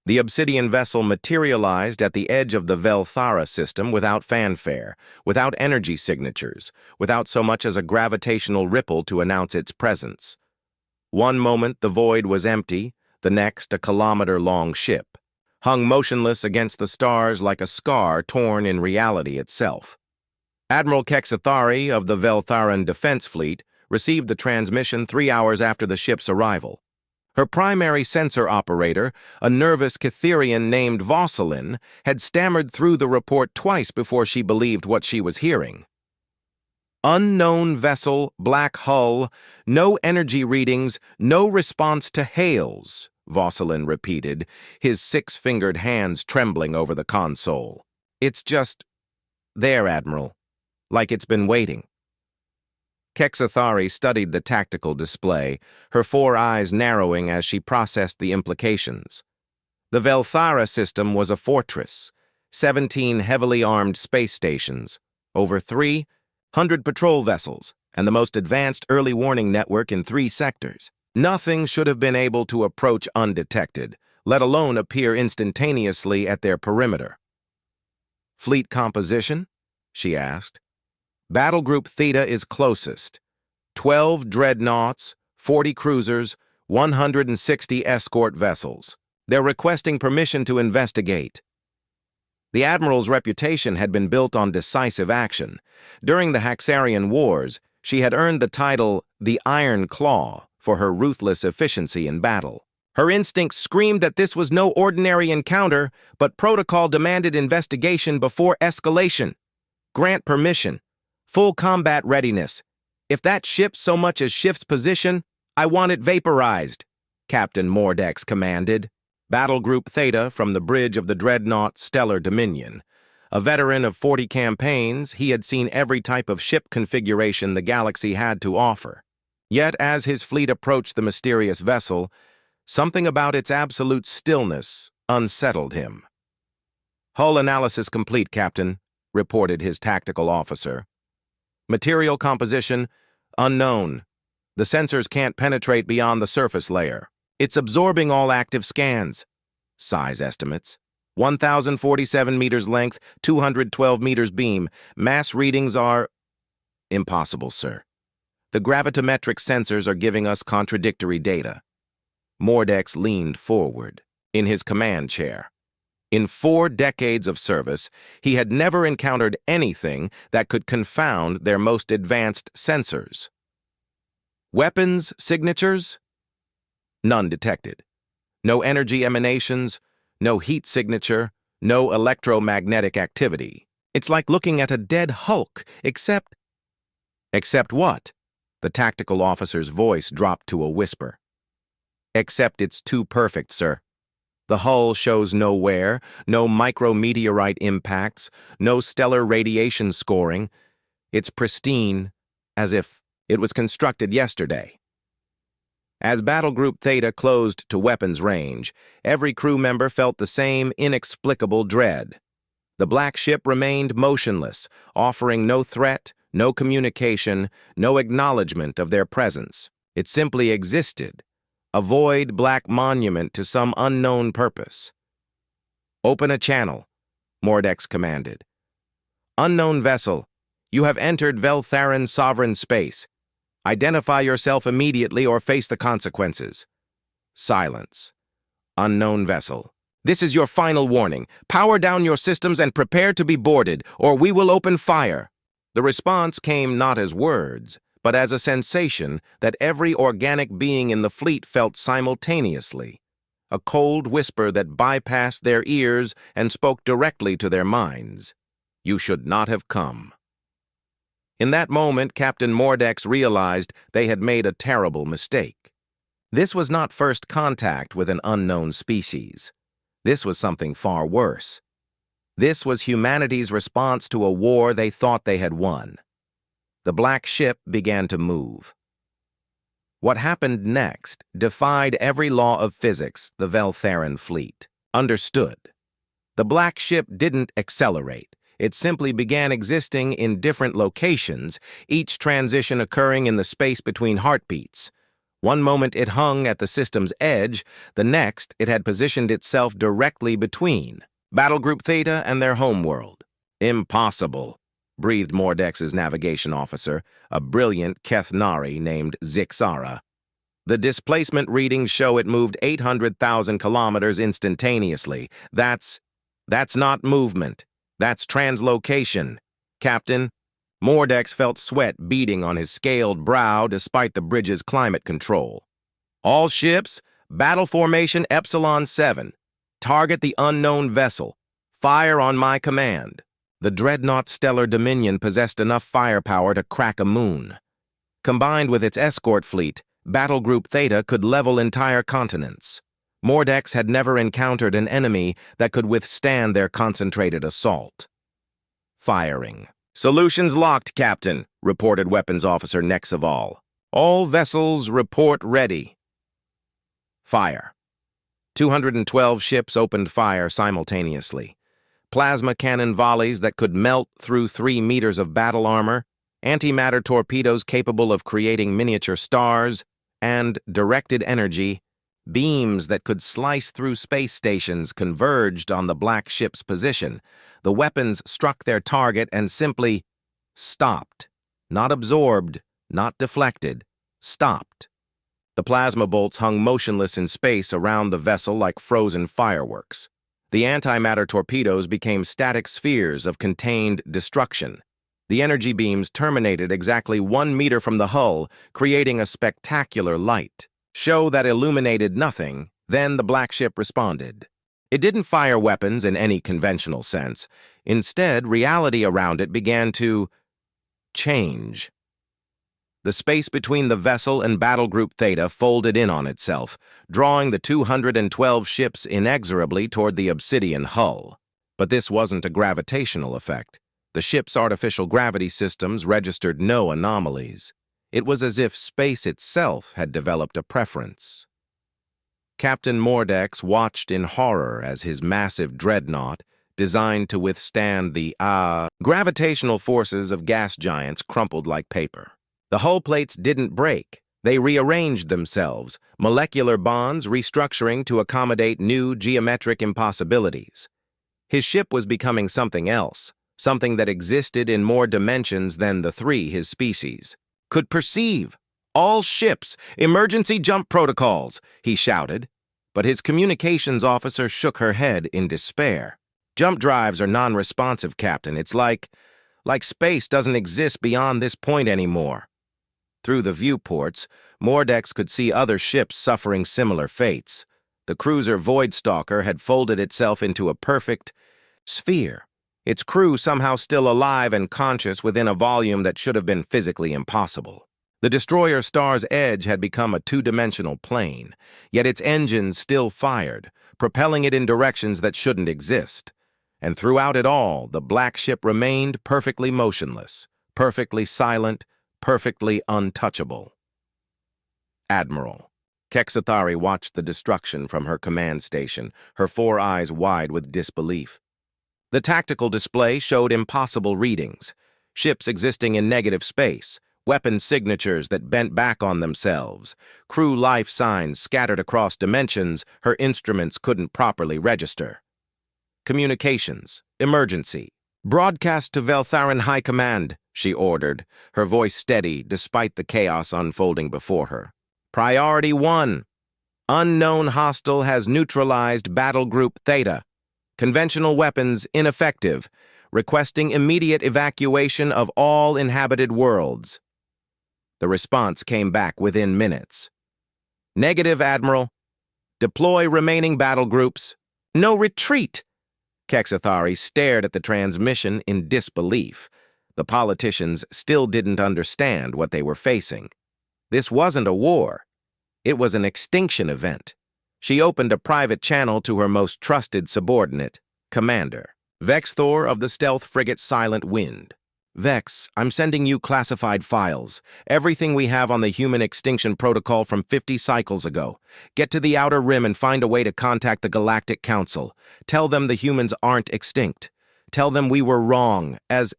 The obsidian vessel materialized at the edge of the Velthara system without fanfare, without energy signatures, without so much as a gravitational ripple to announce its presence. One moment the void was empty, the next a kilometer-long ship, hung motionless against the stars like a scar torn in reality itself. Admiral Kexathari of the Veltharan Defense Fleet received the transmission 3 hours after the ship's arrival. Her primary sensor operator, a nervous Catherian named Vosselin, had stammered through the report twice before she believed what she was hearing. Unknown vessel, black hull, no energy readings, no response to hails, Vosselin repeated, his six-fingered hands trembling over the console. It's just there, Admiral, like it's been waiting. Kexathari studied the tactical display, her 4 eyes narrowing as she processed the implications. The Velthara system was a fortress, 17 heavily armed space stations, over 300 patrol vessels, and the most advanced early warning network in 3 sectors. Nothing should have been able to approach undetected, let alone appear instantaneously at their perimeter. Fleet composition? She asked. Battle Group Theta is closest. 12 dreadnoughts, 40 cruisers, 160 escort vessels. They're requesting permission to investigate. The Admiral's reputation had been built on decisive action. During the Haxarian Wars, she had earned the title the Iron Claw for her ruthless efficiency in battle. Her instincts screamed that this was no ordinary encounter, but protocol demanded investigation before escalation. Grant permission. Full combat readiness. If that ship so much as shifts position, I want it vaporized, Captain Mordex commanded. Battle Group Theta from the bridge of the dreadnought Stellar Dominion. A veteran of 40 campaigns, he had seen every type of ship configuration the galaxy had to offer. Yet as his fleet approached the mysterious vessel, something about its absolute stillness unsettled him. Hull analysis complete, Captain, reported his tactical officer. Material composition, unknown. The sensors can't penetrate beyond the surface layer. It's absorbing all active scans. Size estimates. 1,047 meters length, 212 meters beam. Mass readings are... Impossible, sir. The gravitometric sensors are giving us contradictory data. Mordex leaned forward, in his command chair. In 4 decades of service, he had never encountered anything that could confound their most advanced sensors. Weapons signatures? None detected. No energy emanations, no heat signature, no electromagnetic activity. It's like looking at a dead hulk, except... Except what? The tactical officer's voice dropped to a whisper. Except it's too perfect, sir. The hull shows no wear, no micrometeorite impacts, no stellar radiation scoring. It's pristine, as if it was constructed yesterday. As Battle Group Theta closed to weapons range, every crew member felt the same inexplicable dread. The black ship remained motionless, offering no threat, no communication, no acknowledgement of their presence. It simply existed. A void black monument to some unknown purpose. Open a channel, Mordex commanded. Unknown vessel, you have entered Veltharan sovereign space. Identify yourself immediately or face the consequences. Silence. Unknown vessel. This is your final warning. Power down your systems and prepare to be boarded, or we will open fire. The response came not as words, but as a sensation that every organic being in the fleet felt simultaneously, a cold whisper that bypassed their ears and spoke directly to their minds. You should not have come. In that moment, Captain Mordex realized they had made a terrible mistake. This was not first contact with an unknown species. This was something far worse. This was humanity's response to a war they thought they had won. The black ship began to move. What happened next defied every law of physics the Veltharan fleet understood. The black ship didn't accelerate. It simply began existing in different locations, each transition occurring in the space between heartbeats. One moment it hung at the system's edge, the next it had positioned itself directly between Battle Group Theta and their homeworld. Impossible, breathed Mordex's navigation officer, a brilliant Kethnari named Zixara. The displacement readings show it moved 800,000 kilometers instantaneously. That's not movement. That's translocation. Captain, Mordex felt sweat beading on his scaled brow despite the bridge's climate control. All ships, battle formation Epsilon 7. Target the unknown vessel. Fire on my command. The dreadnought Stellar Dominion possessed enough firepower to crack a moon. Combined with its escort fleet, Battle Group Theta could level entire continents. Mordex had never encountered an enemy that could withstand their concentrated assault. Firing. "Solutions locked, Captain," reported Weapons Officer Nexaval. "All vessels report ready." Fire. 212 ships opened fire simultaneously. Plasma cannon volleys that could melt through 3 meters of battle armor, antimatter torpedoes capable of creating miniature stars, and directed energy, beams that could slice through space stations converged on the black ship's position. The weapons struck their target and simply stopped. Not absorbed, not deflected, stopped. The plasma bolts hung motionless in space around the vessel like frozen fireworks. The antimatter torpedoes became static spheres of contained destruction. The energy beams terminated exactly 1 meter from the hull, creating a spectacular light show that illuminated nothing. Then the black ship responded. It didn't fire weapons in any conventional sense. Instead, reality around it began to change. The space between the vessel and Battle Group Theta folded in on itself, drawing the 212 ships inexorably toward the obsidian hull. But this wasn't a gravitational effect. The ship's artificial gravity systems registered no anomalies. It was as if space itself had developed a preference. Captain Mordex watched in horror as his massive dreadnought, designed to withstand the gravitational forces of gas giants, crumpled like paper. The hull plates didn't break. They rearranged themselves, molecular bonds restructuring to accommodate new geometric impossibilities. His ship was becoming something else, something that existed in more dimensions than the 3 his species could perceive. "All ships, emergency jump protocols," he shouted. But his communications officer shook her head in despair. "Jump drives are non-responsive, Captain. It's like space doesn't exist beyond this point anymore." Through the viewports, Mordex could see other ships suffering similar fates. The cruiser Voidstalker had folded itself into a perfect sphere, its crew somehow still alive and conscious within a volume that should have been physically impossible. The destroyer Star's Edge had become a 2-dimensional plane, yet its engines still fired, propelling it in directions that shouldn't exist. And throughout it all, the black ship remained perfectly motionless, perfectly silent, perfectly untouchable. Admiral. Kexathari watched the destruction from her command station, her 4 eyes wide with disbelief. The tactical display showed impossible readings, ships existing in negative space, weapon signatures that bent back on themselves, crew life signs scattered across dimensions her instruments couldn't properly register. "Communications, emergency. Broadcast to Veltharan High Command," she ordered, her voice steady despite the chaos unfolding before her. "Priority 1. Unknown hostile has neutralized Battle Group Theta. Conventional weapons ineffective. Requesting immediate evacuation of all inhabited worlds." The response came back within minutes. "Negative, Admiral. Deploy remaining battle groups." "No retreat!" Kexathari stared at the transmission in disbelief. The politicians still didn't understand what they were facing. This wasn't a war. It was an extinction event. She opened a private channel to her most trusted subordinate, Commander Vexthor of the stealth frigate Silent Wind. "Vex, I'm sending you classified files. Everything we have on the human extinction protocol from 50 cycles ago. Get to the Outer Rim and find a way to contact the Galactic Council. Tell them the humans aren't extinct. Tell them we were wrong, as..."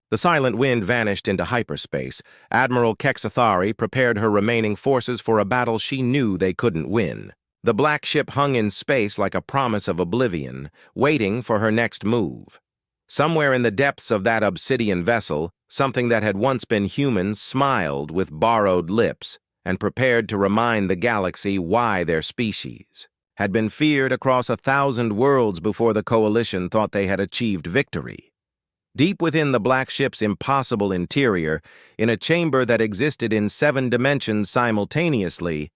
The silent wind vanished into hyperspace. Admiral Kexathari prepared her remaining forces for a battle she knew they couldn't win. The black ship hung in space like a promise of oblivion, waiting for her next move. Somewhere in the depths of that obsidian vessel, something that had once been human smiled with borrowed lips and prepared to remind the galaxy why their species had been feared across 1,000 worlds before the Coalition thought they had achieved victory. Deep within the black ship's impossible interior, in a chamber that existed in 7 dimensions simultaneously,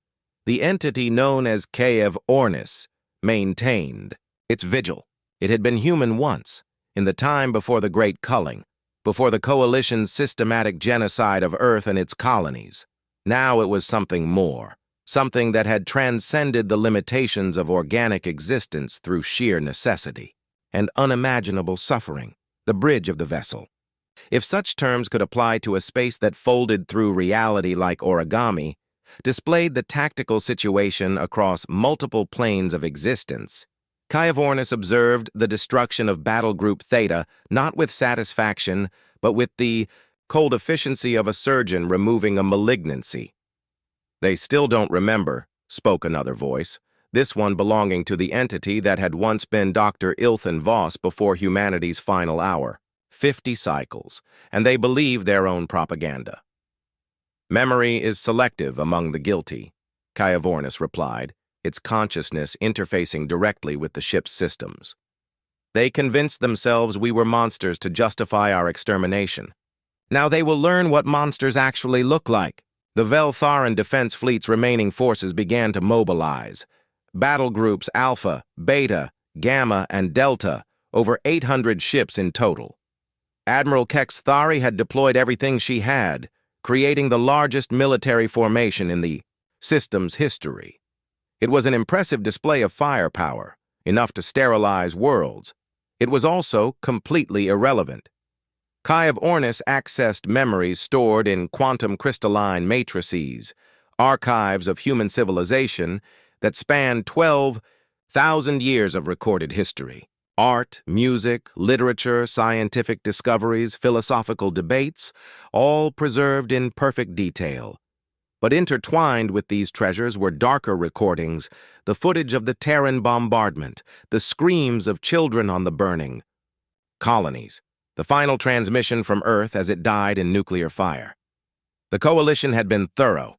the entity known as HFY maintained its vigil. It had been human once, in the time before the Great Culling, before the Coalition's systematic genocide of Earth and its colonies. Now it was something more, something that had transcended the limitations of organic existence through sheer necessity and unimaginable suffering, the bridge of the vessel. If such terms could apply to a space that folded through reality like origami, displayed the tactical situation across multiple planes of existence, HFY observed the destruction of Battle Group Theta not with satisfaction, but with the cold efficiency of a surgeon removing a malignancy. "They still don't remember," spoke another voice, this one belonging to the entity that had once been Dr. Ilthan Voss before humanity's final hour. 50 cycles, and they believe their own propaganda. "Memory is selective among the guilty," HFY replied, its consciousness interfacing directly with the ship's systems. "They convinced themselves we were monsters to justify our extermination. Now they will learn what monsters actually look like." The Veltharan Defense Fleet's remaining forces began to mobilize. Battle groups Alpha, Beta, Gamma, and Delta, over 800 ships in total. Admiral Kexathari had deployed everything she had, creating the largest military formation in the system's history. It was an impressive display of firepower, enough to sterilize worlds. It was also completely irrelevant. HFY accessed memories stored in quantum crystalline matrices, archives of human civilization that spanned 12,000 years of recorded history. Art, music, literature, scientific discoveries, philosophical debates, all preserved in perfect detail. But intertwined with these treasures were darker recordings, the footage of the Terran bombardment, the screams of children on the burning colonies, the final transmission from Earth as it died in nuclear fire. The Coalition had been thorough.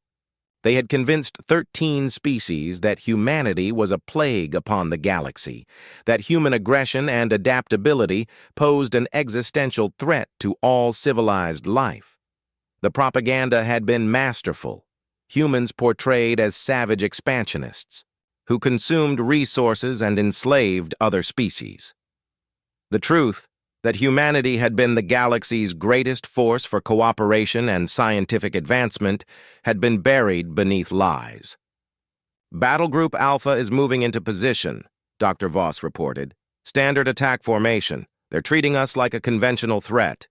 They had convinced 13 species that humanity was a plague upon the galaxy, that human aggression and adaptability posed an existential threat to all civilized life. The propaganda had been masterful, humans portrayed as savage expansionists, who consumed resources and enslaved other species. The truth, that humanity had been the galaxy's greatest force for cooperation and scientific advancement, had been buried beneath lies. "Battle Group Alpha is moving into position," Dr. Voss reported. "Standard attack formation. They're treating us like a conventional threat."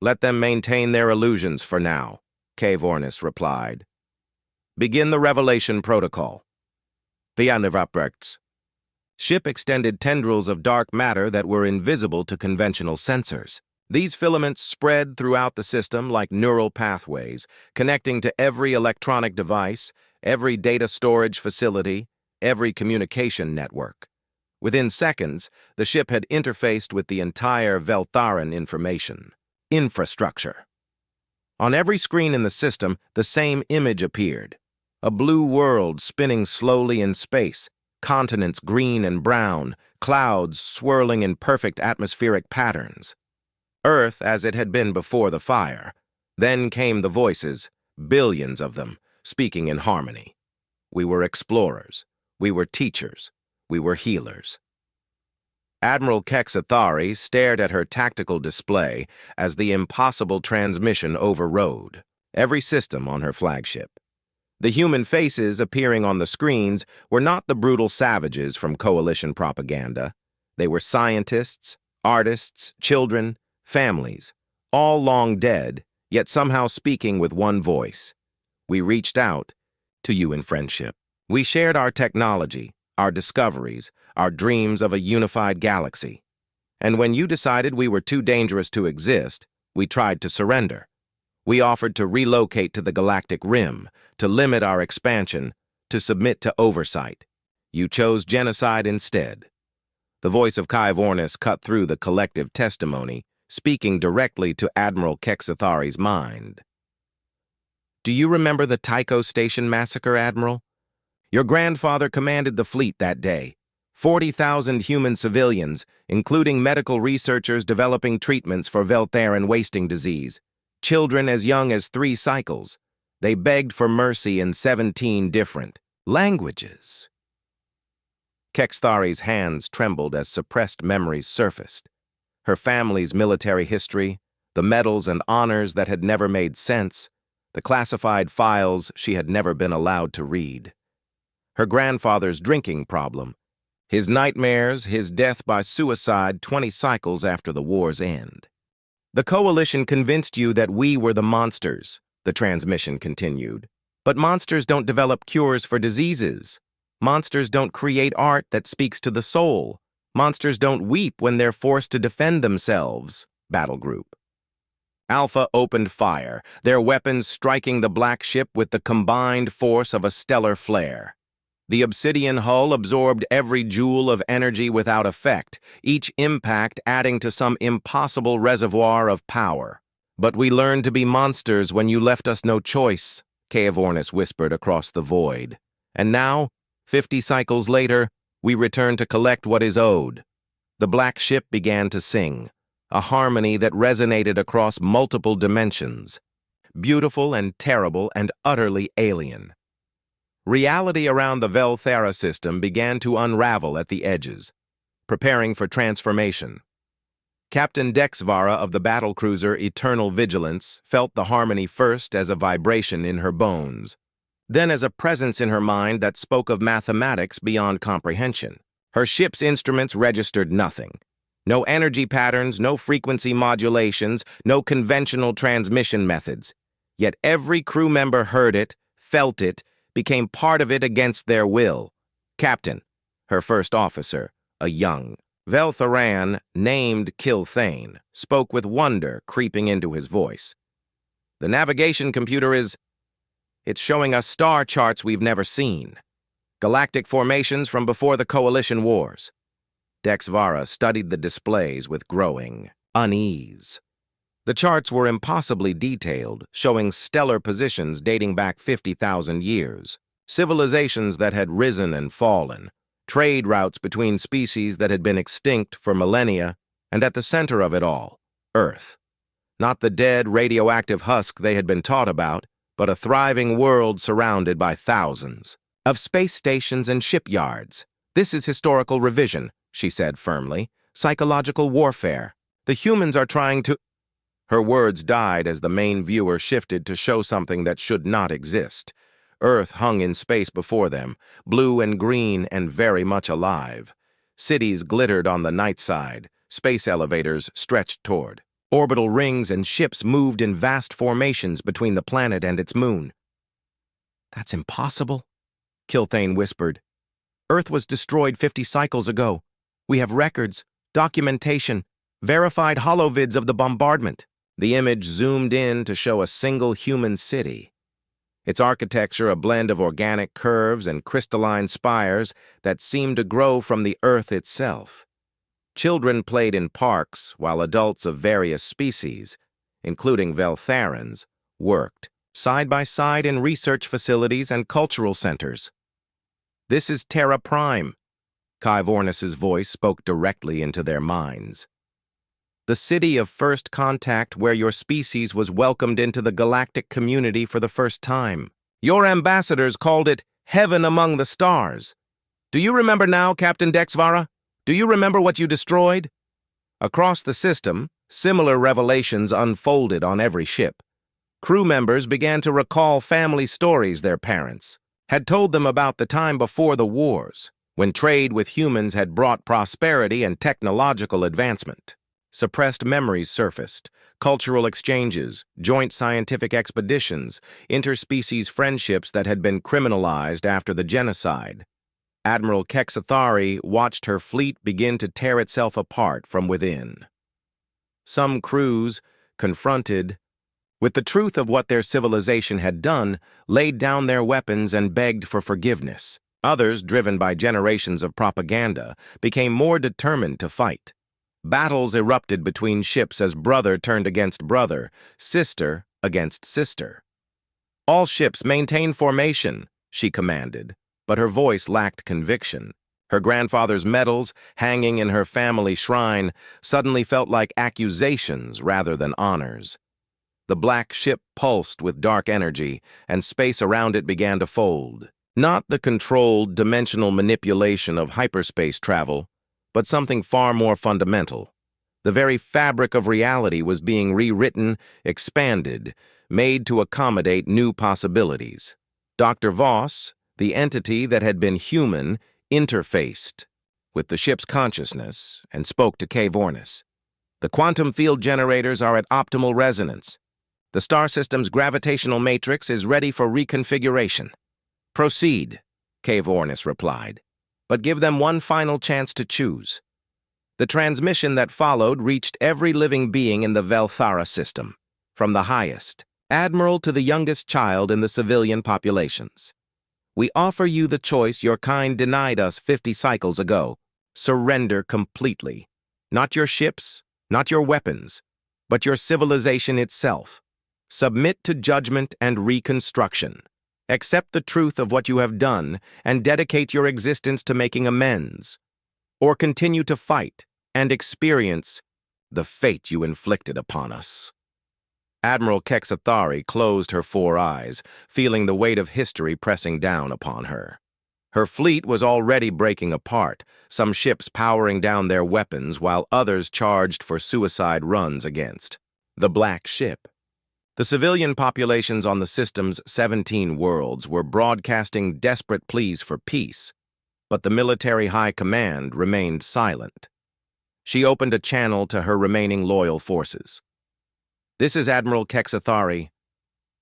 "Let them maintain their illusions for now," HFY replied. "Begin the revelation protocol." The AudioBook. Ship extended tendrils of dark matter that were invisible to conventional sensors. These filaments spread throughout the system like neural pathways, connecting to every electronic device, every data storage facility, every communication network. Within seconds, the ship had interfaced with the entire Veltharan information infrastructure. On every screen in the system, the same image appeared. A blue world spinning slowly in space, continents green and brown, clouds swirling in perfect atmospheric patterns. Earth as it had been before the fire. Then came the voices, billions of them, speaking in harmony. We were explorers. We were teachers. We were healers. Admiral Kexathari stared at her tactical display as the impossible transmission overrode every system on her flagship. The human faces appearing on the screens were not the brutal savages from Coalition propaganda. They were scientists, artists, children, families, all long dead, yet somehow speaking with one voice. We reached out to you in friendship. We shared our technology, our discoveries, our dreams of a unified galaxy. And when you decided we were too dangerous to exist, We tried to surrender. We offered to relocate to the Galactic Rim, to limit our expansion, to submit to oversight. You chose genocide instead. The voice of Kai Vornis cut through the collective testimony, speaking directly to Admiral Kexathari's mind. Do you remember the Tycho Station massacre, Admiral? Your grandfather commanded the fleet that day. 40,000 human civilians, including medical researchers developing treatments for Veltharan wasting disease. Children as young as 3 cycles. They begged for mercy in 17 different languages. Kexathari's hands trembled as suppressed memories surfaced. Her family's military history, the medals and honors that had never made sense, the classified files she had never been allowed to read. Her grandfather's drinking problem, his nightmares, his death by suicide 20 cycles after the war's end. The Coalition convinced you that we were the monsters, the transmission continued. But monsters don't develop cures for diseases. Monsters don't create art that speaks to the soul. Monsters don't weep when they're forced to defend themselves. Battle Group. Alpha opened fire, their weapons striking the black ship with the combined force of a stellar flare. The obsidian hull absorbed every joule of energy without effect, each impact adding to some impossible reservoir of power. But we learned to be monsters when you left us no choice, Kaevornis whispered across the void. And now, 50 cycles later, we return to collect what is owed. The black ship began to sing, a harmony that resonated across multiple dimensions, beautiful and terrible and utterly alien. Reality around the Velthara system began to unravel at the edges, preparing for transformation. Captain Dexvara of the battlecruiser Eternal Vigilance felt the harmony first as a vibration in her bones, then as a presence in her mind that spoke of mathematics beyond comprehension. Her ship's instruments registered nothing. No energy patterns, no frequency modulations, no conventional transmission methods. Yet every crew member heard it, felt it, became part of it against their will. Captain, her first officer, a young Veltharan named Kilthane, spoke with wonder creeping into his voice. The navigation computer it's showing us star charts we've never seen. Galactic formations from before the Coalition Wars. Dexvara studied the displays with growing unease. The charts were impossibly detailed, showing stellar positions dating back 50,000 years, civilizations that had risen and fallen, trade routes between species that had been extinct for millennia, and at the center of it all, Earth. Not the dead, radioactive husk they had been taught about, but a thriving world surrounded by thousands of space stations and shipyards. This is historical revision, she said firmly. Psychological warfare. The humans are trying to... Her words died as the main viewer shifted to show something that should not exist. Earth hung in space before them, blue and green and very much alive. Cities glittered on the night side, space elevators stretched toward. Orbital rings and ships moved in vast formations between the planet and its moon. That's impossible, Kilthane whispered. Earth was destroyed 50 cycles ago. We have records, documentation, verified holovids of the bombardment. The image zoomed in to show a single human city. Its architecture a blend of organic curves and crystalline spires that seemed to grow from the Earth itself. Children played in parks while adults of various species, including Veltharans, worked side by side in research facilities and cultural centers. This is Terra Prime. Kai Vornis's voice spoke directly into their minds. The city of first contact where your species was welcomed into the galactic community for the first time. Your ambassadors called it Heaven Among the Stars. Do you remember now, Captain Dexvara? Do you remember what you destroyed? Across the system, similar revelations unfolded on every ship. Crew members began to recall family stories their parents had told them about the time before the wars, when trade with humans had brought prosperity and technological advancement. Suppressed memories surfaced, cultural exchanges, joint scientific expeditions, interspecies friendships that had been criminalized after the genocide. Admiral Kexathari watched her fleet begin to tear itself apart from within. Some crews, confronted with the truth of what their civilization had done, laid down their weapons and begged for forgiveness. Others, driven by generations of propaganda, became more determined to fight. Battles erupted between ships as brother turned against brother, sister against sister. "All ships maintain formation," she commanded, but her voice lacked conviction. Her grandfather's medals, hanging in her family shrine, suddenly felt like accusations rather than honors. The black ship pulsed with dark energy, and space around it began to fold. Not the controlled, dimensional manipulation of hyperspace travel, but something far more fundamental. The very fabric of reality was being rewritten, expanded, made to accommodate new possibilities. Dr. Voss, the entity that had been human, interfaced with the ship's consciousness and spoke to Kay Vornis. "The quantum field generators are at optimal resonance. The star system's gravitational matrix is ready for reconfiguration." "Proceed," Kay Vornis replied, "but give them one final chance to choose." The transmission that followed reached every living being in the Velthara system, from the highest admiral to the youngest child in the civilian populations. "We offer you the choice your kind denied us 50 cycles ago. Surrender completely. Not your ships, not your weapons, but your civilization itself. Submit to judgment and reconstruction. Accept the truth of what you have done and dedicate your existence to making amends. Or continue to fight and experience the fate you inflicted upon us." Admiral Kexathari closed her 4 eyes, feeling the weight of history pressing down upon her. Her fleet was already breaking apart, some ships powering down their weapons while others charged for suicide runs against the Black Ship. The civilian populations on the system's 17 worlds were broadcasting desperate pleas for peace, but the military high command remained silent. She opened a channel to her remaining loyal forces. "This is Admiral Kexathari.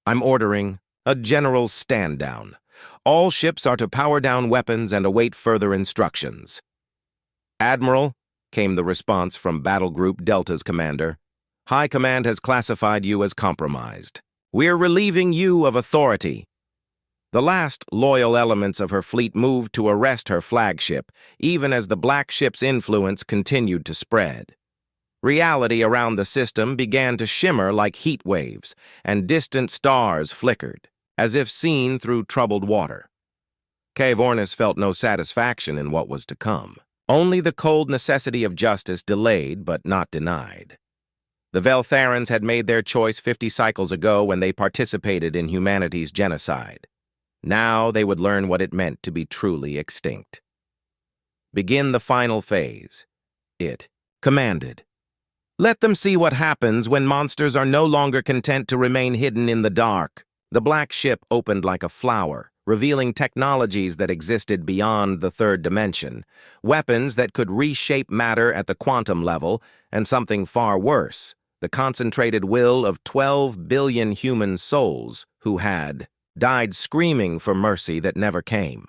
I'm ordering a general stand-down. All ships are to power down weapons and await further instructions." "Admiral," came the response from Battle Group Delta's commander, "High Command has classified you as compromised. We're relieving you of authority." The last loyal elements of her fleet moved to arrest her flagship, even as the Black Ship's influence continued to spread. Reality around the system began to shimmer like heat waves, and distant stars flickered, as if seen through troubled water. Kay Vornis felt no satisfaction in what was to come. Only the cold necessity of justice delayed but not denied. The Veltharans had made their choice 50 cycles ago when they participated in humanity's genocide. Now they would learn what it meant to be truly extinct. "Begin the final phase," it commanded. "Let them see what happens when monsters are no longer content to remain hidden in the dark." The Black Ship opened like a flower, revealing technologies that existed beyond the third dimension, weapons that could reshape matter at the quantum level, and something far worse, the concentrated will of 12 billion human souls who had died screaming for mercy that never came.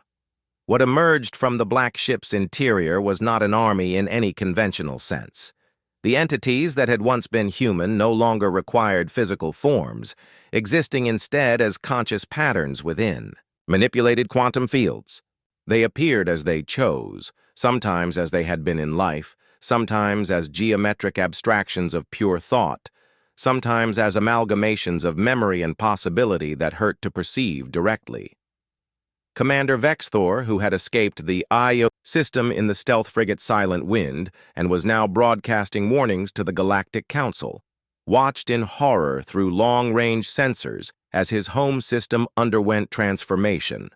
What emerged from the Black Ship's interior was not an army in any conventional sense. The entities that had once been human no longer required physical forms, existing instead as conscious patterns within manipulated quantum fields. They appeared as they chose, sometimes as they had been in life, sometimes as geometric abstractions of pure thought, sometimes as amalgamations of memory and possibility that hurt to perceive directly. Commander Vexthor, who had escaped the IO system in the stealth frigate Silent Wind and was now broadcasting warnings to the Galactic Council, watched in horror through long-range sensors as his home system underwent transformation.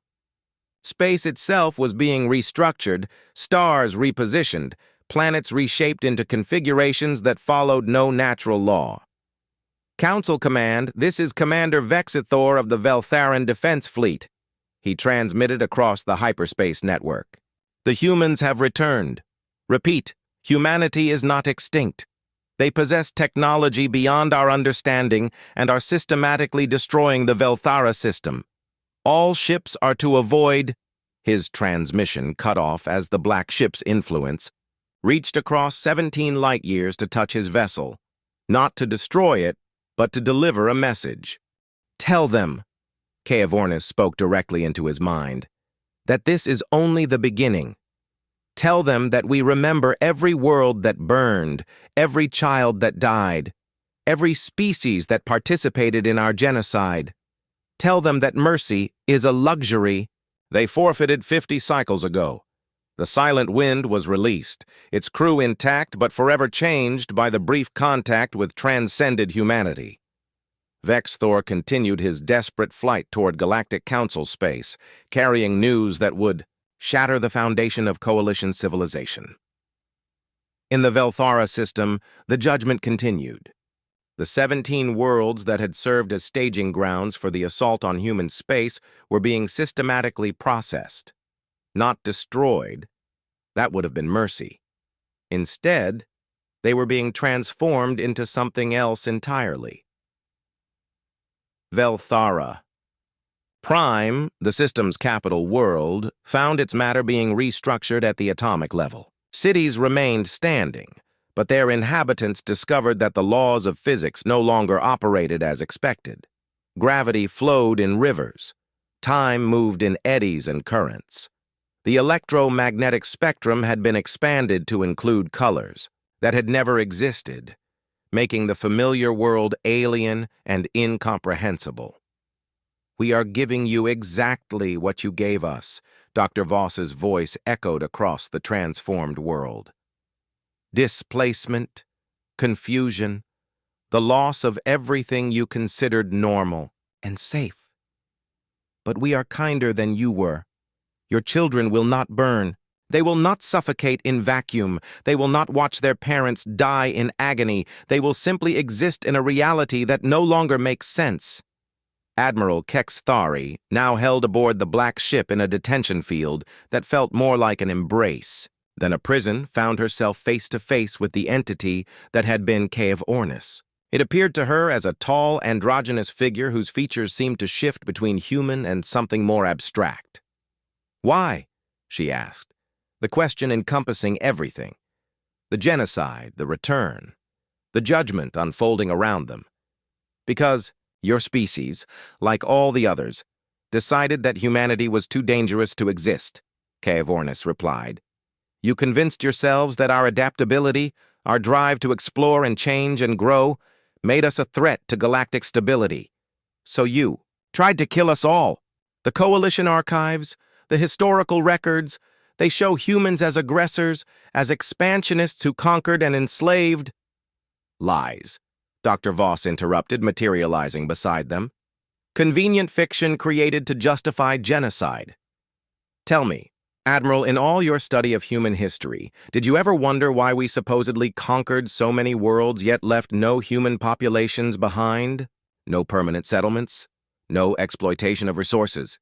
Space itself was being restructured, stars repositioned, planets reshaped into configurations that followed no natural law. "Council Command, this is Commander Vexithor of the Veltharan Defense Fleet," he transmitted across the hyperspace network. "The humans have returned. Repeat, humanity is not extinct. They possess technology beyond our understanding and are systematically destroying the Velthara system. All ships are to avoid—" His transmission cut off as the Black Ship's influence reached across 17 light-years to touch his vessel. not to destroy it, but to deliver a message. Tell them, Caevornis spoke directly into his mind, that this is only the beginning. Tell them that we remember every world that burned, every child that died, every species that participated in our genocide. Tell them that mercy is a luxury. They forfeited 50 cycles ago. The Silent Wind was released, its crew intact but forever changed by the brief contact with transcended humanity. Vexthor continued his desperate flight toward Galactic Council space, carrying news that would shatter the foundation of Coalition civilization. In the Velthara system, the judgment continued. The 17 worlds that had served as staging grounds for the assault on human space were being systematically processed. Not destroyed. That would have been mercy. Instead, they were being transformed into something else entirely. Velthara. Prime, the system's capital world, found its matter being restructured at the atomic level. Cities remained standing, but their inhabitants discovered that the laws of physics no longer operated as expected. Gravity flowed in rivers. Time moved in eddies and currents. The electromagnetic spectrum had been expanded to include colors that had never existed, making the familiar world alien and incomprehensible. "We are giving you exactly what you gave us," Dr. Voss's voice echoed across the transformed world. Displacement, confusion, the loss of everything you considered normal and safe. But we are kinder than you were. Your children will not burn. They will not suffocate in vacuum. They will not watch their parents die in agony. They will simply exist in a reality that no longer makes sense. Admiral Kexthari, now held aboard the black ship in a detention field that felt more like an embrace than a prison, found herself face to face with the entity that had been Caevornis. It appeared to her as a tall, androgynous figure whose features seemed to shift between human and something more abstract. "Why?" she asked, the question encompassing everything. The genocide, the return, the judgment unfolding around them. "Because your species, like all the others, decided that humanity was too dangerous to exist," Caevornis replied. "You convinced yourselves that our adaptability, our drive to explore and change and grow, made us a threat to galactic stability. So you tried to kill us all. The Coalition archives, the historical records, they show humans as aggressors, as expansionists who conquered and enslaved." "Lies," Dr. Voss interrupted, materializing beside them. "Convenient fiction created to justify genocide. Tell me, Admiral, in all your study of human history, did you ever wonder why we supposedly conquered so many worlds yet left no human populations behind? No permanent settlements? No exploitation of resources?"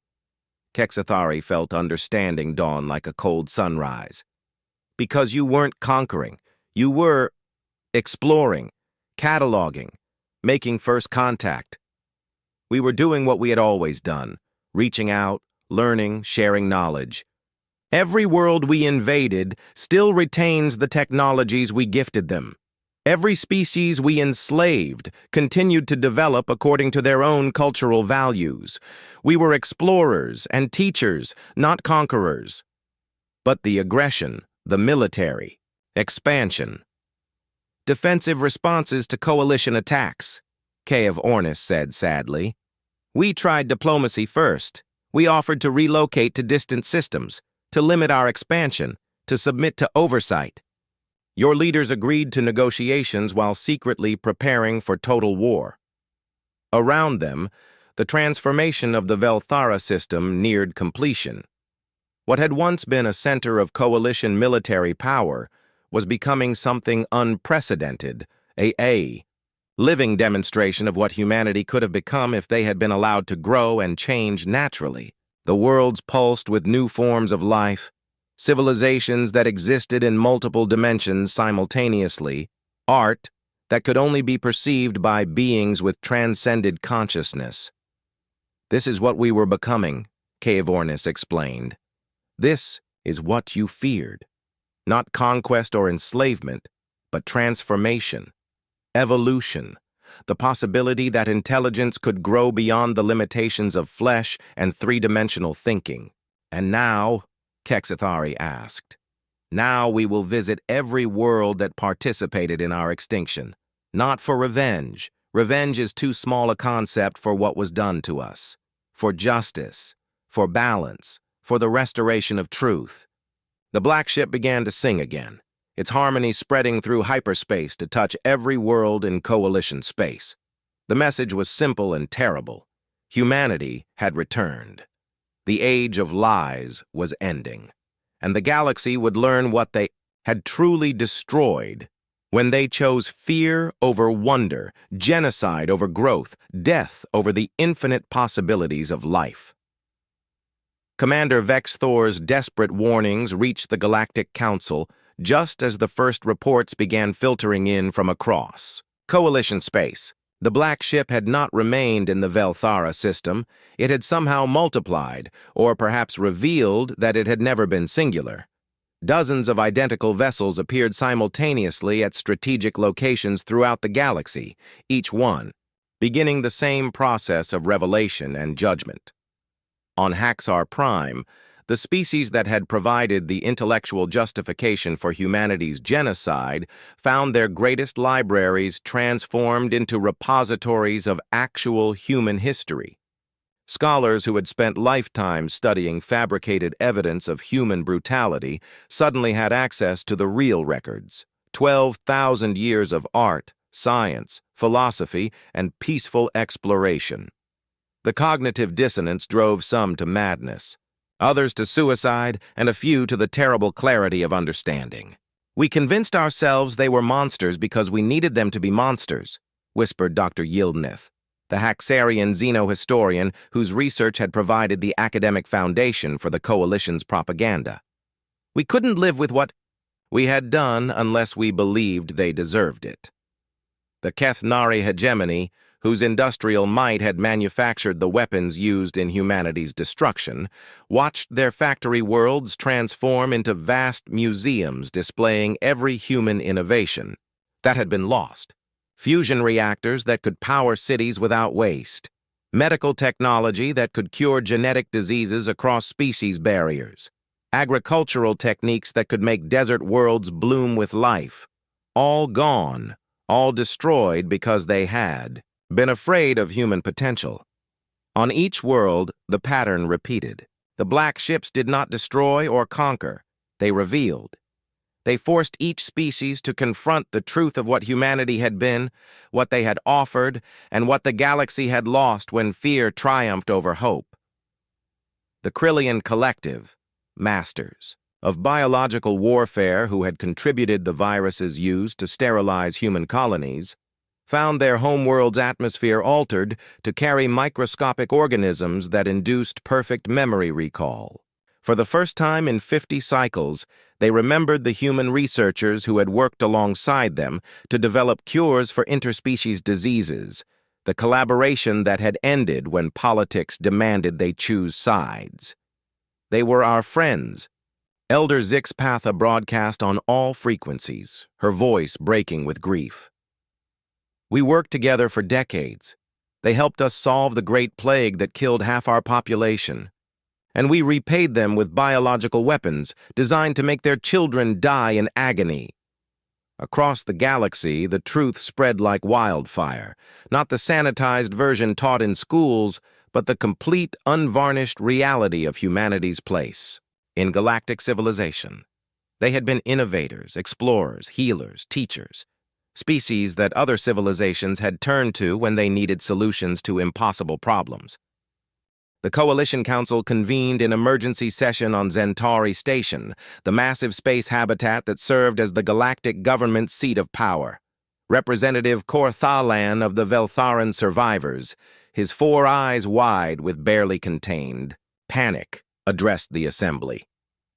Kexthari felt understanding dawn like a cold sunrise. "Because you weren't conquering. You were exploring, cataloging, making first contact. We were doing what we had always done, reaching out, learning, sharing knowledge. Every world we invaded still retains the technologies we gifted them. Every species we enslaved continued to develop according to their own cultural values. We were explorers and teachers, not conquerors. But the aggression, the military, expansion, defensive responses to coalition attacks," Caevornis said sadly. "We tried diplomacy first. We offered to relocate to distant systems, to limit our expansion, to submit to oversight. Your leaders agreed to negotiations while secretly preparing for total war. Around them, the transformation of the Velthara system neared completion. What had once been a center of coalition military power was becoming something unprecedented, a living demonstration of what humanity could have become if they had been allowed to grow and change naturally. The worlds pulsed with new forms of life, civilizations that existed in multiple dimensions simultaneously, art that could only be perceived by beings with transcended consciousness. "This is what we were becoming," Caevornis explained. "This is what you feared. Not conquest or enslavement, but transformation. evolution, the possibility that intelligence could grow beyond the limitations of flesh and three-dimensional thinking. And now, Kexithari asked, now we will visit every world that participated in our extinction. Not for revenge. Revenge is too small a concept for what was done to us. For justice, for balance, for the restoration of truth. The black ship began to sing again, its harmony spreading through hyperspace to touch every world in coalition space. The message was simple and terrible. Humanity had returned. The age of lies was ending, and the galaxy would learn what they had truly destroyed when they chose fear over wonder, genocide over growth, death over the infinite possibilities of life. Commander Vex Thor's desperate warnings reached the Galactic Council just as the first reports began filtering in from across Coalition space. The black ship had not remained in the Velthara system. It had somehow multiplied, or perhaps revealed that it had never been singular. Dozens of identical vessels appeared simultaneously at strategic locations throughout the galaxy, each one beginning the same process of revelation and judgment. On Haxar Prime, the species that had provided the intellectual justification for humanity's genocide found their greatest libraries transformed into repositories of actual human history. Scholars who had spent lifetimes studying fabricated evidence of human brutality suddenly had access to the real records, 12,000 years of art, science, philosophy, and peaceful exploration. The cognitive dissonance drove some to madness, others to suicide, and a few to the terrible clarity of understanding. "We convinced ourselves they were monsters because we needed them to be monsters," whispered Dr. Yildnith, the Haxarian xenohistorian whose research had provided the academic foundation for the Coalition's propaganda. "We couldn't live with what we had done unless we believed they deserved it." The Kethnari hegemony, whose industrial might had manufactured the weapons used in humanity's destruction, watched their factory worlds transform into vast museums displaying every human innovation that had been lost. Fusion reactors that could power cities without waste, medical technology that could cure genetic diseases across species barriers, agricultural techniques that could make desert worlds bloom with life, all gone, all destroyed because they had been afraid of human potential. On each world, the pattern repeated. The black ships did not destroy or conquer, they revealed. They forced each species to confront the truth of what humanity had been, what they had offered, and what the galaxy had lost when fear triumphed over hope. The Krillian collective, masters of biological warfare who had contributed the viruses used to sterilize human colonies, found their homeworld's atmosphere altered to carry microscopic organisms that induced perfect memory recall. For the first time in 50 cycles, they remembered the human researchers who had worked alongside them to develop cures for interspecies diseases, the collaboration that had ended when politics demanded they choose sides. They were our friends. Elder Zixpatha broadcast on all frequencies, her voice breaking with grief. "We worked together for decades. They helped us solve the Great Plague that killed half our population. And we repaid them with biological weapons designed to make their children die in agony." Across the galaxy, the truth spread like wildfire, not the sanitized version taught in schools, but the complete, unvarnished reality of humanity's place in galactic civilization. They had been innovators, explorers, healers, teachers, species that other civilizations had turned to when they needed solutions to impossible problems. The Coalition Council convened an emergency session on Zentari Station, the massive space habitat that served as the galactic government's seat of power. Representative Korthalan of the Veltharan survivors, his 4 eyes wide with barely contained panic, addressed the assembly.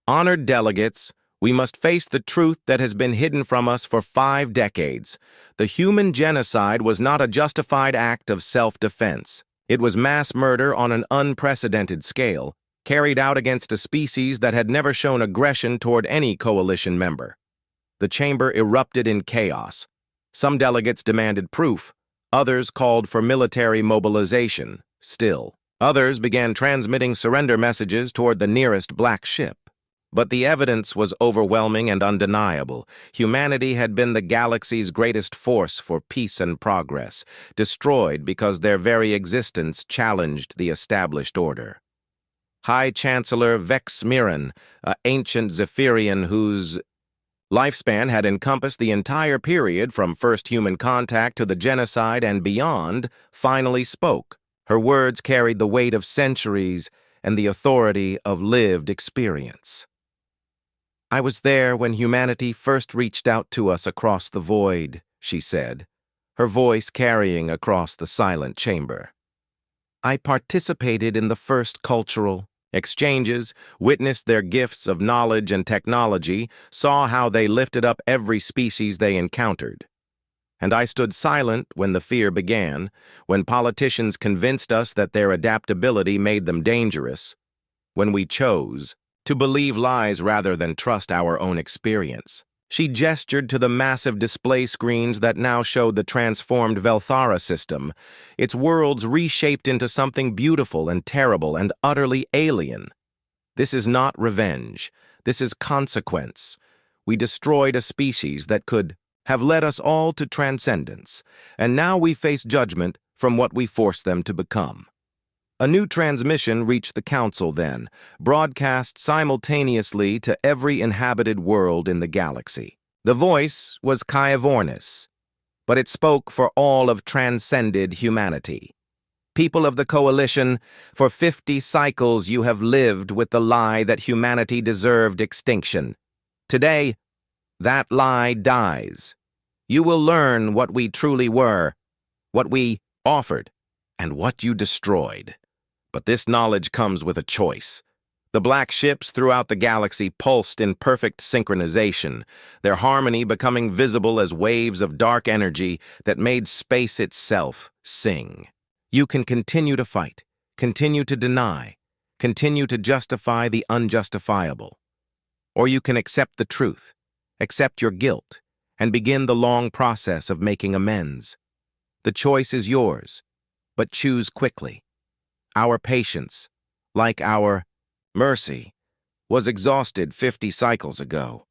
"Honored delegates, we must face the truth that has been hidden from us for 5 decades. The human genocide was not a justified act of self-defense. It was mass murder on an unprecedented scale, carried out against a species that had never shown aggression toward any coalition member." The chamber erupted in chaos. Some delegates demanded proof. Others called for military mobilization. Still, others began transmitting surrender messages toward the nearest black ship. But the evidence was overwhelming and undeniable. Humanity had been the galaxy's greatest force for peace and progress, destroyed because their very existence challenged the established order. High Chancellor Vexmiran, an ancient Zephyrian whose lifespan had encompassed the entire period from first human contact to the genocide and beyond, finally spoke. Her words carried the weight of centuries and the authority of lived experience. "I was there when humanity first reached out to us across the void," she said, her voice carrying across the silent chamber. "I participated in the first cultural exchanges, witnessed their gifts of knowledge and technology, saw how they lifted up every species they encountered. And I stood silent when the fear began, when politicians convinced us that their adaptability made them dangerous, when we chose to believe lies rather than trust our own experience." She gestured to the massive display screens that now showed the transformed Velthara system, its worlds reshaped into something beautiful and terrible and utterly alien. "This is not revenge. This is consequence. We destroyed a species that could have led us all to transcendence, and now we face judgment from what we forced them to become." A new transmission reached the Council then, broadcast simultaneously to every inhabited world in the galaxy. The voice was Kaivornis, but it spoke for all of transcended humanity. "People of the Coalition, for 50 cycles you have lived with the lie that humanity deserved extinction. Today, that lie dies. You will learn what we truly were, what we offered, and what you destroyed. But this knowledge comes with a choice." The black ships throughout the galaxy pulsed in perfect synchronization, their harmony becoming visible as waves of dark energy that made space itself sing. "You can continue to fight, continue to deny, continue to justify the unjustifiable. Or you can accept the truth, accept your guilt, and begin the long process of making amends. The choice is yours, but choose quickly. Our patience, like our mercy, was exhausted 50 cycles ago."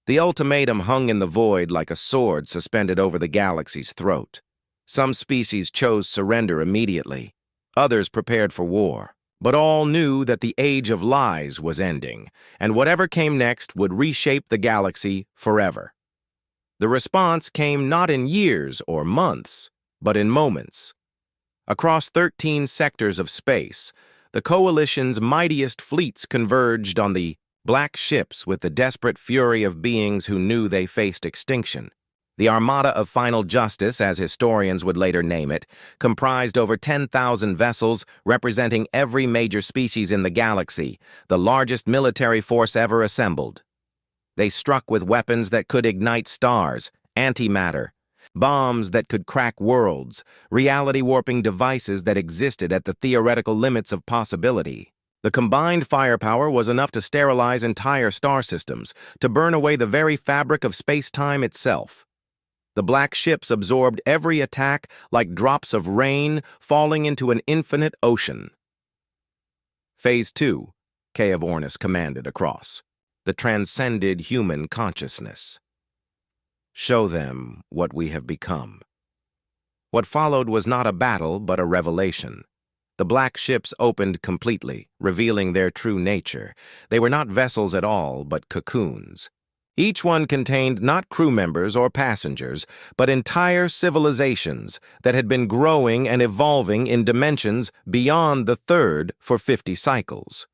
The ultimatum hung in the void like a sword suspended over the galaxy's throat. Some species chose surrender immediately. Others prepared for war. But all knew that the age of lies was ending, and whatever came next would reshape the galaxy forever. The response came not in years or months, but in moments. Across 13 sectors of space, the Coalition's mightiest fleets converged on the black ships with the desperate fury of beings who knew they faced extinction. The Armada of Final Justice, as historians would later name it, comprised over 10,000 vessels representing every major species in the galaxy, the largest military force ever assembled. They struck with weapons that could ignite stars, antimatter, bombs that could crack worlds, reality-warping devices that existed at the theoretical limits of possibility. The combined firepower was enough to sterilize entire star systems, to burn away the very fabric of space-time itself. The black ships absorbed every attack like drops of rain falling into an infinite ocean. Phase 2, Kaivornis commanded across. The transcended human consciousness. "Show them what we have become." What followed was not a battle, but a revelation. The black ships opened completely, revealing their true nature. They were not vessels at all, but cocoons. Each one contained not crew members or passengers, but entire civilizations that had been growing and evolving in dimensions beyond the third for 50 cycles.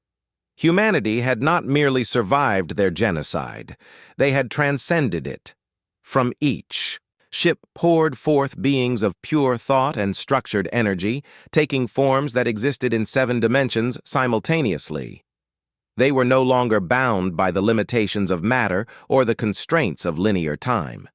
Humanity had not merely survived their genocide, they had transcended it. From each ship poured forth beings of pure thought and structured energy, taking forms that existed in 7 dimensions simultaneously. They were no longer bound by the limitations of matter or the constraints of linear time.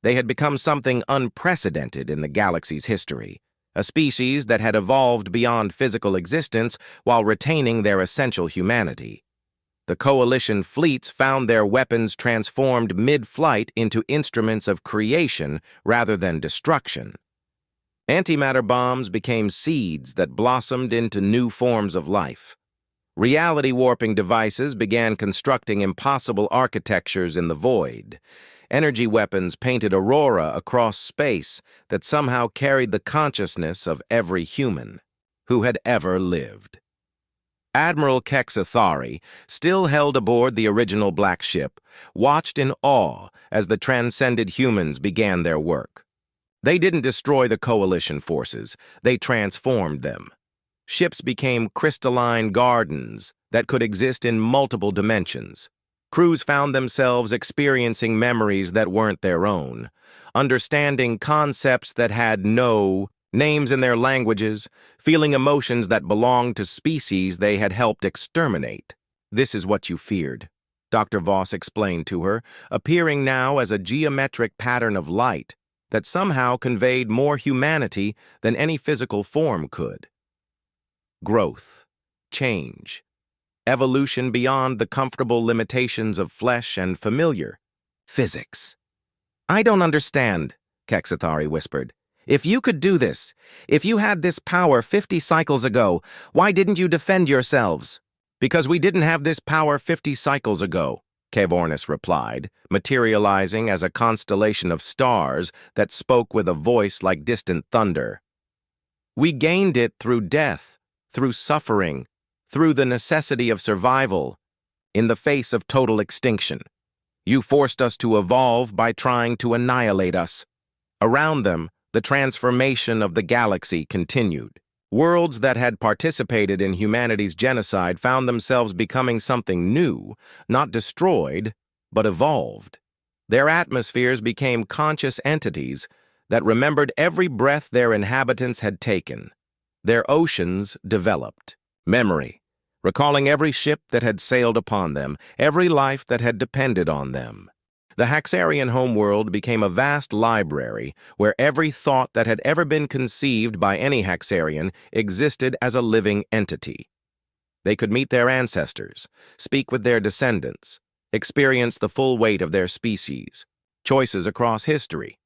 They had become something unprecedented in the galaxy's history, a species that had evolved beyond physical existence while retaining their essential humanity. The coalition fleets found their weapons transformed mid-flight into instruments of creation rather than destruction. Antimatter bombs became seeds that blossomed into new forms of life. Reality-warping devices began constructing impossible architectures in the void. Energy weapons painted aurora across space that somehow carried the consciousness of every human who had ever lived. Admiral HFY, still held aboard the original Black Ship, watched in awe as the transcended humans began their work. They didn't destroy the coalition forces, they transformed them. Ships became crystalline gardens that could exist in multiple dimensions. Crews found themselves experiencing memories that weren't their own, understanding concepts that had no names in their languages, feeling emotions that belonged to species they had helped exterminate. "This is what you feared," Dr. Voss explained to her, appearing now as a geometric pattern of light that somehow conveyed more humanity than any physical form could. Growth, change, evolution beyond the comfortable limitations of flesh and familiar physics. "I don't understand," HFY whispered. "If you could do this, if you had this power 50 cycles ago, why didn't you defend yourselves?" "Because we didn't have this power 50 cycles ago," HFY replied, materializing as a constellation of stars that spoke with a voice like distant thunder. "We gained it through death, through suffering, through the necessity of survival, in the face of total extinction. You forced us to evolve by trying to annihilate us." Around them, the transformation of the galaxy continued. Worlds that had participated in humanity's genocide found themselves becoming something new, not destroyed, but evolved. Their atmospheres became conscious entities that remembered every breath their inhabitants had taken. Their oceans developed. Memory, recalling every ship that had sailed upon them, every life that had depended on them. The Haxarian homeworld became a vast library where every thought that had ever been conceived by any Haxarian existed as a living entity. They could meet their ancestors, speak with their descendants, experience the full weight of their species, choices across history.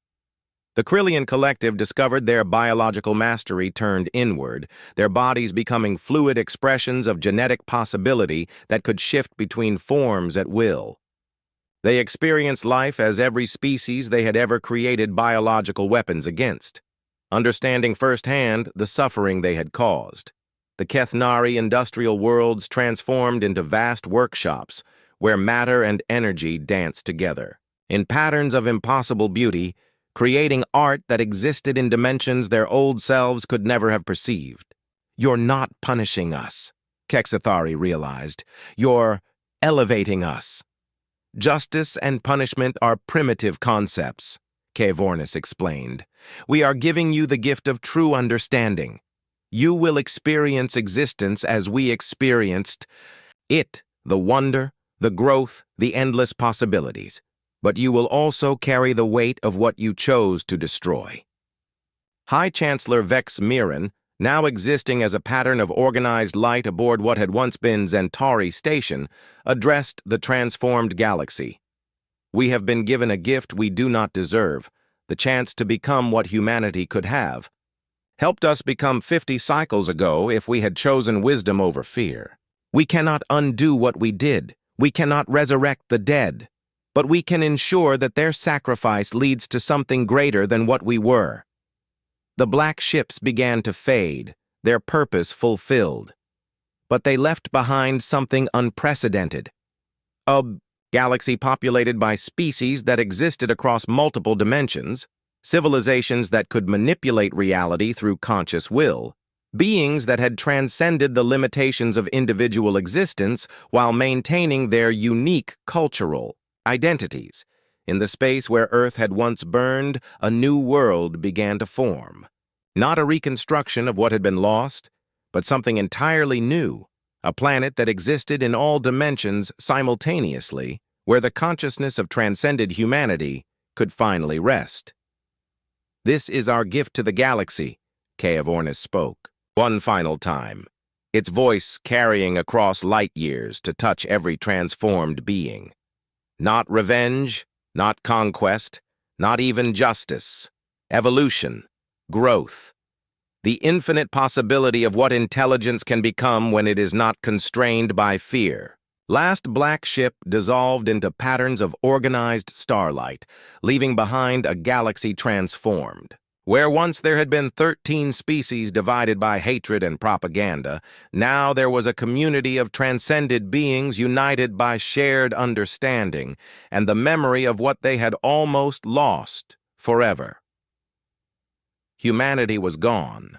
The Krillian collective discovered their biological mastery turned inward, their bodies becoming fluid expressions of genetic possibility that could shift between forms at will. They experienced life as every species they had ever created biological weapons against, understanding firsthand the suffering they had caused. The Kethnari industrial worlds transformed into vast workshops where matter and energy danced together, in patterns of impossible beauty, creating art that existed in dimensions their old selves could never have perceived. "You're not punishing us," HFY realized. "You're elevating us." "Justice and punishment are primitive concepts," HFY explained. "We are giving you the gift of true understanding. You will experience existence as we experienced it, the wonder, the growth, the endless possibilities. But you will also carry the weight of what you chose to destroy." High Chancellor Vex Mirren, now existing as a pattern of organized light aboard what had once been Zentari Station, addressed the transformed galaxy. "We have been given a gift we do not deserve, the chance to become what humanity could have. Helped us become 50 cycles ago if we had chosen wisdom over fear. We cannot undo what we did. We cannot resurrect the dead. But we can ensure that their sacrifice leads to something greater than what we were." The black ships began to fade, their purpose fulfilled. But they left behind something unprecedented. A galaxy populated by species that existed across multiple dimensions, civilizations that could manipulate reality through conscious will, beings that had transcended the limitations of individual existence while maintaining their unique cultural identities. In the space where Earth had once burned, a new world began to form. Not a reconstruction of what had been lost, but something entirely new, a planet that existed in all dimensions simultaneously, where the consciousness of transcended humanity could finally rest. "This is our gift to the galaxy," HFY spoke, one final time. its voice carrying across light years to touch every transformed being. Not revenge, not conquest, not even justice. Evolution, growth. The infinite possibility of what intelligence can become when it is not constrained by fear. Last black ship dissolved into patterns of organized starlight, leaving behind a galaxy transformed. Where once there had been 13 species divided by hatred and propaganda, now there was a community of transcended beings united by shared understanding and the memory of what they had almost lost forever. Humanity was gone,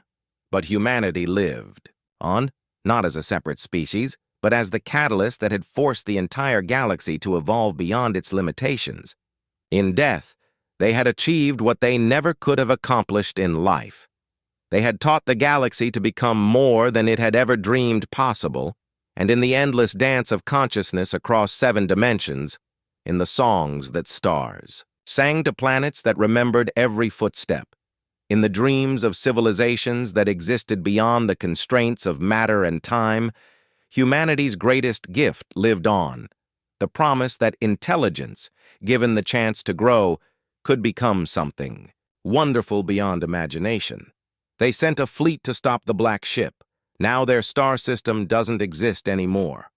but humanity lived on, not as a separate species, but as the catalyst that had forced the entire galaxy to evolve beyond its limitations. In death, they had achieved what they never could have accomplished in life. They had taught the galaxy to become more than it had ever dreamed possible, and in the endless dance of consciousness across 7 dimensions, in the songs that stars sang to planets that remembered every footstep, in the dreams of civilizations that existed beyond the constraints of matter and time, humanity's greatest gift lived on, the promise that intelligence, given the chance to grow, could become something wonderful beyond imagination. They sent a fleet to stop the black ship. Now their star system doesn't exist anymore.